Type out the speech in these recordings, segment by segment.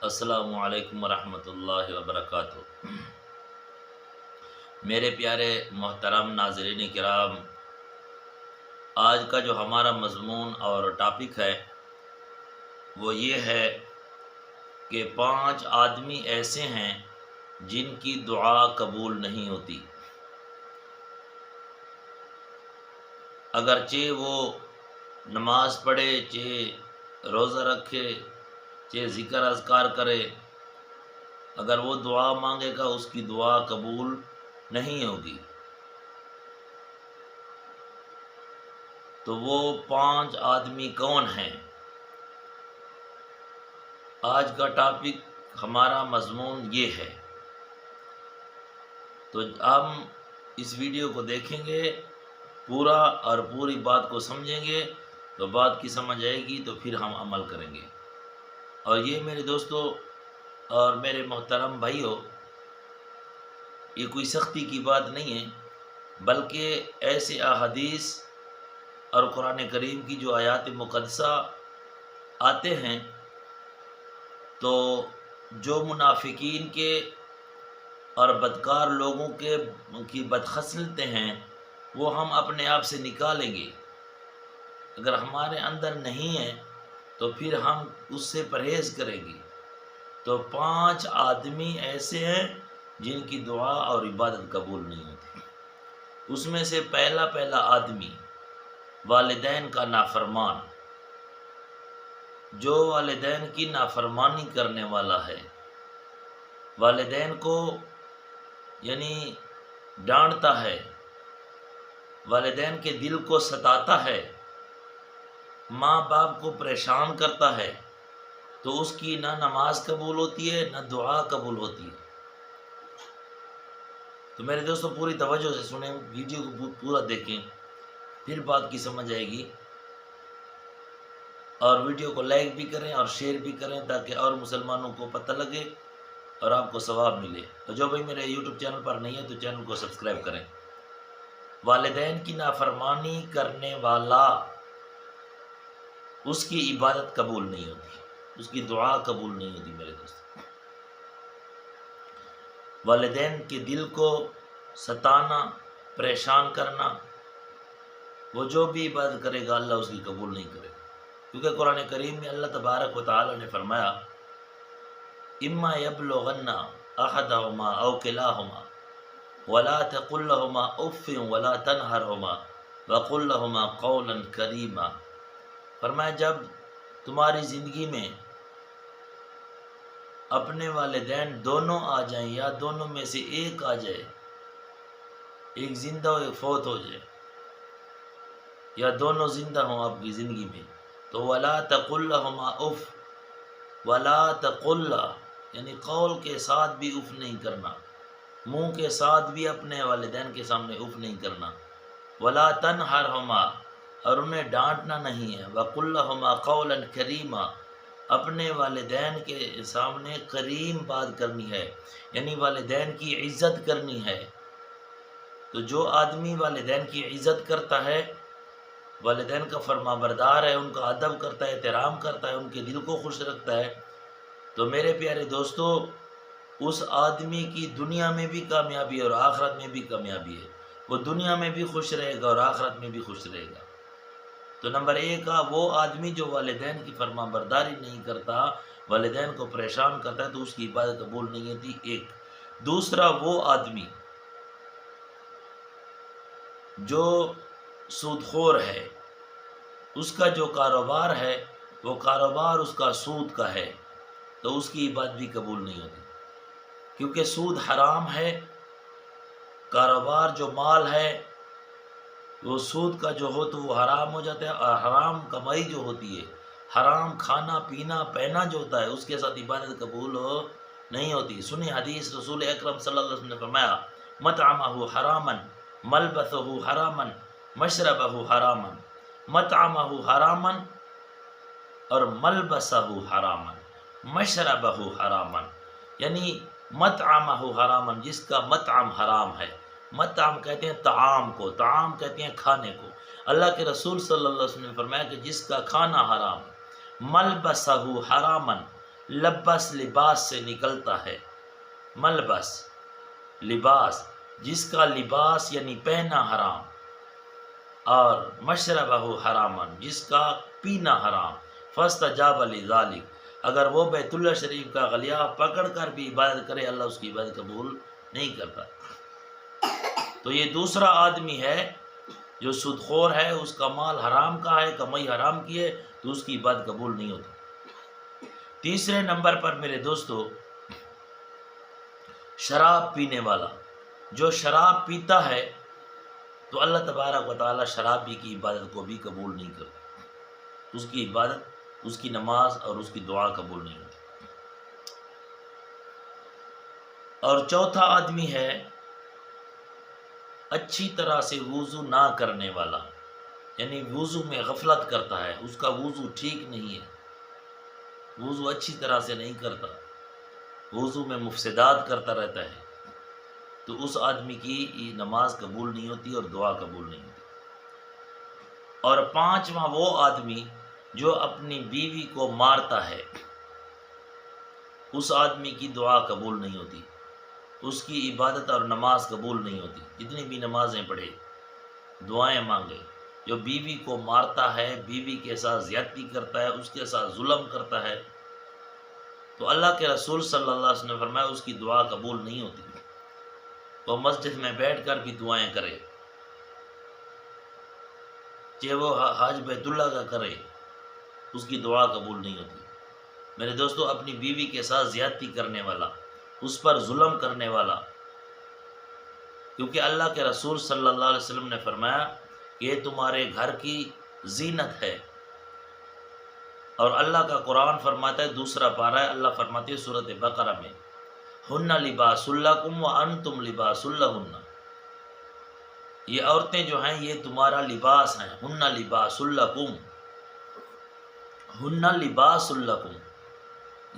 السلام علیکم ورحمۃ اللہ وبرکاتہ۔ میرے پیارے محترم ناظرین کرام، آج کا جو ہمارا مضمون اور ٹاپک ہے وہ یہ ہے کہ 5 آدمی ایسے ہیں جن کی دعا قبول نہیں ہوتی، اگرچہ وہ نماز پڑھے، چاہے روزہ رکھے، چاہے ذکر اذکار کرے، اگر وہ دعا مانگے گا اس کی دعا قبول نہیں ہوگی۔ تو وہ 5 آدمی کون ہیں؟ آج کا ٹاپک ہمارا مضمون یہ ہے، تو ہم اس ویڈیو کو دیکھیں گے پورا اور پوری بات کو سمجھیں گے، تو بات کی سمجھ آئے گی تو پھر ہم عمل کریں گے۔ اور یہ میرے دوستو اور میرے محترم بھائیوں، یہ کوئی سختی کی بات نہیں ہے، بلکہ ایسے احادیث اور قرآن کریم کی جو آیات مقدسہ آتے ہیں، تو جو منافقین کے اور بدکار لوگوں کی بدخصلتیں ہیں وہ ہم اپنے آپ سے نکالیں گے۔ اگر ہمارے اندر نہیں ہے تو پھر ہم اس سے پرہیز کریں گے۔ تو 5 آدمی ایسے ہیں جن کی دعا اور عبادت قبول نہیں ہوتی۔ اس میں سے پہلا آدمی والدین کا نافرمان، جو والدین کی نافرمانی کرنے والا ہے، والدین کو یعنی ڈانٹتا ہے، والدین کے دل کو ستاتا ہے، ماں باپ کو پریشان کرتا ہے، تو اس کی نہ نماز قبول ہوتی ہے نہ دعا قبول ہوتی ہے۔ تو میرے دوستو پوری توجہ سے سنیں، ویڈیو کو پورا دیکھیں، پھر بات کی سمجھ آئے گی۔ اور ویڈیو کو لائک بھی کریں اور شیئر بھی کریں تاکہ اور مسلمانوں کو پتہ لگے اور آپ کو ثواب ملے۔ اور جو بھائی میرے یوٹیوب چینل پر نہیں ہے تو چینل کو سبسکرائب کریں۔ والدین کی نافرمانی کرنے والا، اس کی عبادت قبول نہیں ہوتی، اس کی دعا قبول نہیں ہوتی میرے دوست۔ والدین کے دل کو ستانا، پریشان کرنا، وہ جو بھی عبادت کرے گا اللہ اس کی قبول نہیں کرے گا، کیونکہ قرآن کریم میں اللہ تبارک و تعالی نے فرمایا اما یبلغن احدہما او کلاہما ولا تقل لہما اف ولا تنہرہما وقل لہما قولا کریما۔ فرمایا جب تمہاری زندگی میں اپنے والدین دونوں آ جائیں یا دونوں میں سے ایک آ جائے، ایک زندہ ہو ایک فوت ہو جائے، یا دونوں زندہ ہوں آپ کی زندگی میں، تو ولا تقل لہما اف، ولا تقل یعنی قول کے ساتھ بھی اف نہیں کرنا، منہ کے ساتھ بھی اپنے والدین کے سامنے اف نہیں کرنا، ولا تنہرہما اور انہیں ڈانٹنا نہیں ہے، وقل لہما قولا کریما اپنے والدین کے سامنے کریم بات کرنی ہے، یعنی والدین کی عزت کرنی ہے۔ تو جو آدمی والدین کی عزت کرتا ہے، والدین کا فرما بردار ہے، ان کا ادب کرتا ہے، احترام کرتا ہے، ان کے دل کو خوش رکھتا ہے، تو میرے پیارے دوستو اس آدمی کی دنیا میں بھی کامیابی ہے اور آخرت میں بھی کامیابی ہے، وہ دنیا میں بھی خوش رہے گا اور آخرت میں بھی خوش رہے گا۔ تو نمبر 1 وہ آدمی جو والدین کی فرما برداری نہیں کرتا، والدین کو پریشان کرتا ہے، تو اس کی عبادت قبول نہیں ہوتی، ایک۔ دوسرا وہ آدمی جو سود خور ہے، اس کا جو کاروبار ہے وہ کاروبار اس کا سود کا ہے، تو اس کی عبادت بھی قبول نہیں ہوتی، کیونکہ سود حرام ہے۔ کاروبار جو مال ہے وہ سود کا جو ہو تو وہ حرام ہو جاتا ہے، اور حرام کمائی جو ہوتی ہے، حرام کھانا پینا پہنا جو ہوتا ہے، اس کے ساتھ عبادت قبول نہیں ہوتی۔ سنی حدیث، رسول اکرم صلی اللہ علیہ وسلم نے فرمایا مطعمہ حراما ملبسہ حراما مشربہ حراما، مطعمہ حراما اور ملبسہ حراما مشربہ حراما، یعنی مطعمہ حراما جس کا مطعم حرام ہے، مطعم کہتے ہیں طعام کو، طعام کہتے ہیں کھانے کو، اللہ کے رسول صلی اللہ علیہ وسلم نے فرمایا کہ جس کا کھانا حرام ہے، ملبسہ حراما لبس لباس سے نکلتا ہے، ملبس لباس، جس کا لباس یعنی پہنا حرام، اور مشربہ حرامن، جس کا پینا حرام، فاستجاب لذالک، اگر وہ بیت اللہ شریف کا غلیاف پکڑ کر بھی عبادت کرے اللہ اس کی عبادت قبول نہیں کرتا۔ تو یہ دوسرا آدمی ہے جو سود خور ہے، اس کا مال حرام کا ہے، کمائی حرام کی ہے، تو اس کی عبادت قبول نہیں ہوتی۔ تیسرے نمبر پر میرے دوستو، شراب پینے والا، جو شراب پیتا ہے تو اللہ تبارک و تعالی شرابی کی عبادت کو بھی قبول نہیں کرتا، اس کی عبادت، اس کی نماز اور اس کی دعا قبول نہیں ہوتی۔ اور چوتھا آدمی ہے اچھی طرح سے وضو نہ کرنے والا، یعنی وضو میں غفلت کرتا ہے، اس کا وضو ٹھیک نہیں ہے، وضو اچھی طرح سے نہیں کرتا، وضو میں مفسدات کرتا رہتا ہے، تو اس آدمی کی نماز قبول نہیں ہوتی اور دعا قبول نہیں ہوتی۔ اور پانچواں وہ آدمی جو اپنی بیوی کو مارتا ہے، اس آدمی کی دعا قبول نہیں ہوتی، اس کی عبادت اور نماز قبول نہیں ہوتی، جتنی بھی نمازیں پڑھے، دعائیں مانگے۔ جو بیوی کو مارتا ہے، بیوی کے ساتھ زیادتی کرتا ہے، اس کے ساتھ ظلم کرتا ہے، تو اللہ کے رسول صلی اللہ علیہ وسلم نے فرمایا اس کی دعا قبول نہیں ہوتی، وہ مسجد میں بیٹھ کر بھی دعائیں کرے، چاہے وہ حج بیت اللہ کا کرے، اس کی دعا قبول نہیں ہوتی۔ میرے دوستو، اپنی بیوی کے ساتھ زیادتی کرنے والا، اس پر ظلم کرنے والا، کیونکہ اللہ کے رسول صلی اللہ علیہ وسلم نے فرمایا کہ یہ تمہارے گھر کی زینت ہے، اور اللہ کا قرآن فرماتا ہے، دوسرا پارہ ہے، اللہ فرماتے ہے سورۃ بقرہ میں، ہن لباس لکم وانتم لباس لہن، یہ عورتیں جو ہیں یہ تمہارا لباس ہیں، ہن لباس لکم، ہن لباس لکم،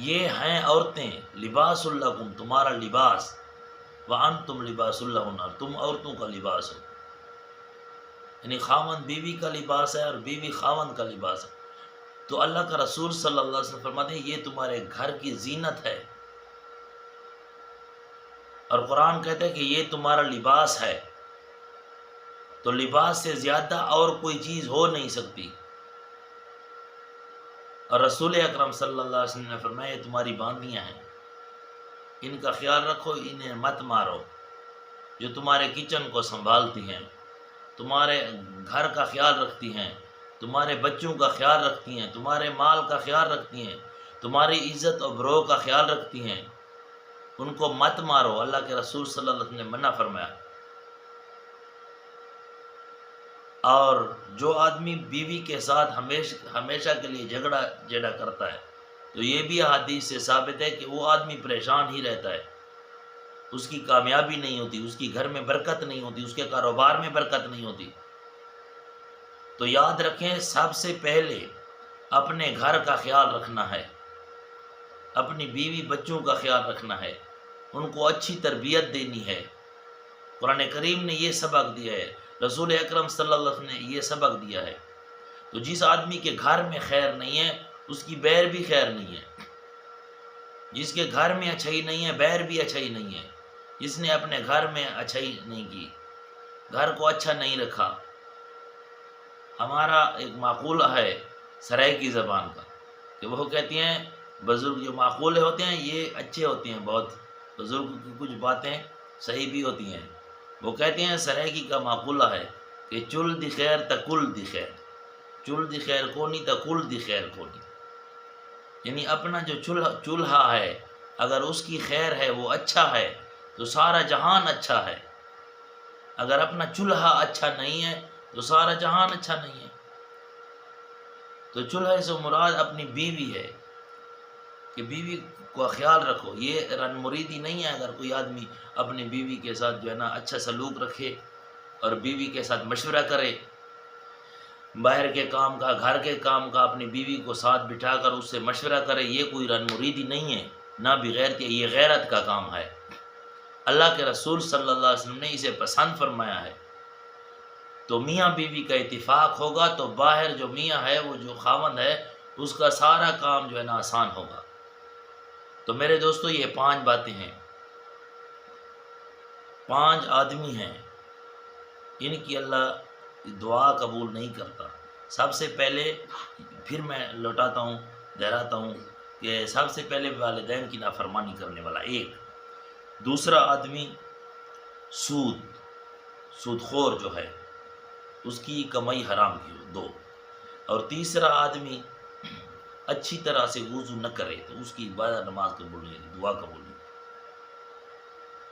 یہ ہیں عورتیں، لباس لکم تمہارا لباس، وانتم لباس لہن، اور تم عورتوں کا لباس ہو، یعنی خاوند بیوی کا لباس ہے اور بیوی خاوند کا لباس ہے۔ تو اللہ کا رسول صلی اللہ علیہ وسلم فرماتے ہیں یہ تمہارے گھر کی زینت ہے، اور قرآن کہتا ہے کہ یہ تمہارا لباس ہے، تو لباس سے زیادہ اور کوئی چیز ہو نہیں سکتی۔ اور رسول اکرم صلی اللہ علیہ وسلم نے فرمایا یہ تمہاری باندیاں ہیں، ان کا خیال رکھو، انہیں مت مارو، جو تمہارے کچن کو سنبھالتی ہیں، تمہارے گھر کا خیال رکھتی ہیں، تمہارے بچوں کا خیال رکھتی ہیں، تمہارے مال کا خیال رکھتی ہیں، تمہاری عزت اور بروہ کا خیال رکھتی ہیں، ان کو مت مارو، اللہ کے رسول صلی اللہ علیہ وسلم نے منع فرمایا۔ اور جو آدمی بیوی کے ساتھ ہمیشہ کے لیے جھگڑا کرتا ہے، تو یہ بھی حدیث سے ثابت ہے کہ وہ آدمی پریشان ہی رہتا ہے، اس کی کامیابی نہیں ہوتی، اس کی گھر میں برکت نہیں ہوتی، اس کے کاروبار میں برکت نہیں ہوتی۔ تو یاد رکھیں، سب سے پہلے اپنے گھر کا خیال رکھنا ہے، اپنی بیوی بچوں کا خیال رکھنا ہے، ان کو اچھی تربیت دینی ہے۔ قرآن کریم نے یہ سبق دیا ہے، رسول اکرم صلی اللہ علیہ وسلم نے یہ سبق دیا ہے۔ تو جس آدمی کے گھر میں خیر نہیں ہے، اس کی بیر بھی خیر نہیں ہے، جس کے گھر میں اچھائی نہیں ہے، بیر بھی اچھائی نہیں ہے، جس نے اپنے گھر میں اچھائی نہیں کی، گھر کو اچھا نہیں رکھا۔ ہمارا ایک معقولہ ہے سرائے کی زبان کا، کہ وہ کہتی ہیں، بزرگ جو معقولے ہوتے ہیں یہ اچھے ہوتے ہیں، بہت بزرگ کی کچھ باتیں صحیح بھی ہوتی ہیں۔ وہ کہتے ہیں سرائیکی کا معقولہ ہے کہ چل دی خیر تا کل دی خیر، چل دی خیر کونی تا کل دی خیر کونی، یعنی اپنا جو چولہا ہے اگر اس کی خیر ہے، وہ اچھا ہے، تو سارا جہان اچھا ہے، اگر اپنا چولہا اچھا نہیں ہے تو سارا جہان اچھا نہیں ہے۔ تو چولہے سے مراد اپنی بیوی ہے، کہ بیوی کو خیال رکھو، یہ رن مریدی نہیں ہے۔ اگر کوئی آدمی اپنی بیوی کے ساتھ جو ہے نا اچھا سلوک رکھے اور بیوی کے ساتھ مشورہ کرے، باہر کے کام کا، گھر کے کام کا، اپنی بیوی کو ساتھ بٹھا کر اس سے مشورہ کرے، یہ کوئی رن مریدی نہیں ہے، نہ بھی غیرت، یہ غیرت کا کام ہے۔ اللہ کے رسول صلی اللہ علیہ وسلم نے اسے پسند فرمایا ہے۔ تو میاں بیوی کا اتفاق ہوگا تو باہر جو میاں ہے، وہ جو خاوند ہے، اس کا سارا کام جو ہے نا آسان ہوگا۔ تو میرے دوستو یہ 5 باتیں ہیں، 5 آدمی ہیں ان کی اللہ دعا قبول نہیں کرتا۔ سب سے پہلے، پھر میں لوٹاتا ہوں دہراتا ہوں کہ سب سے پہلے والدین کی نافرمانی کرنے والا ایک، دوسرا آدمی سود خور جو ہے اس کی کمائی حرام کی ہو، 2، اور تیسرا آدمی اچھی طرح سے وضو نہ کرے تو اس کی عبادت نماز قبول نہیں، دعا قبول نہیں،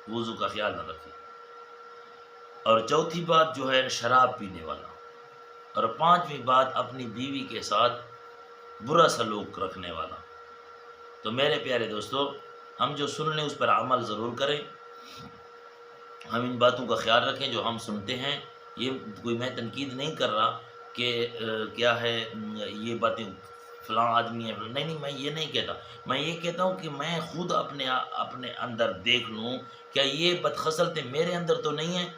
وضو کا خیال نہ رکھے، اور چوتھی بات جو ہے شراب پینے والا، اور 5ویں بات اپنی بیوی کے ساتھ برا سلوک رکھنے والا۔ تو میرے پیارے دوستو، ہم جو سن لیں اس پر عمل ضرور کریں، ہم ان باتوں کا خیال رکھیں جو ہم سنتے ہیں۔ یہ کوئی میں تنقید نہیں کر رہا کہ کیا ہے یہ باتیں فلاں آدمی ہے، نہیں، میں یہ نہیں کہتا، میں یہ کہتا ہوں کہ میں خود اپنے اندر دیکھ لوں کیا یہ بدخصلتیں میرے اندر تو نہیں ہیں۔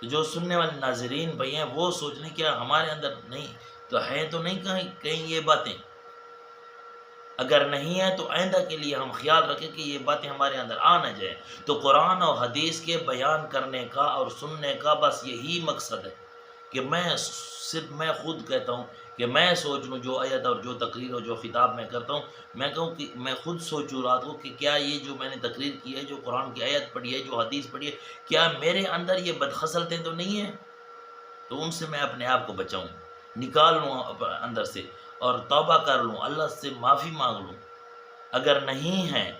جو سننے والے ناظرین بھائی ہیں وہ سوچ لیں کیا ہمارے اندر نہیں تو ہے، تو نہیں کہیں یہ باتیں، اگر نہیں ہے تو آئندہ کے لیے ہم خیال رکھیں کہ یہ باتیں ہمارے اندر آ نہ جائیں۔ تو قرآن اور حدیث کے بیان کرنے کا اور سننے کا بس یہی مقصد ہے کہ میں خود کہتا ہوں کہ میں سوچ لوں، جو آیت اور جو تقریر اور جو خطاب میں کرتا ہوں، میں کہوں کہ میں خود سوچوں رات کو کہ کیا یہ جو میں نے تقریر کی ہے، جو قرآن کی آیت پڑھی ہے، جو حدیث پڑھی ہے، کیا میرے اندر یہ بدخصلتیں تو نہیں ہیں؟ تو ان سے میں اپنے آپ کو بچاؤں، نکال لوں اندر سے اور توبہ کر لوں، اللہ سے معافی مانگ لوں۔ اگر نہیں ہیں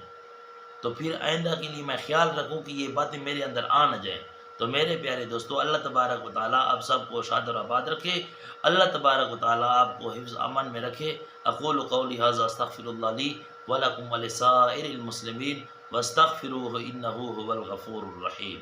تو پھر آئندہ کے لیے میں خیال رکھوں کہ یہ باتیں میرے اندر آ نہ جائیں۔ تو میرے پیارے دوستو، اللہ تبارک و تعالیٰ آپ سب کو شاد اور آباد رکھے، اللہ تبارک و تعالیٰ آپ کو حفظ امن میں رکھے۔ اقول قولی ھذا استغفر اللہ لی ولکم ولسائر المسلمین واستغفروہ انہ ھو الغفور الرحیم۔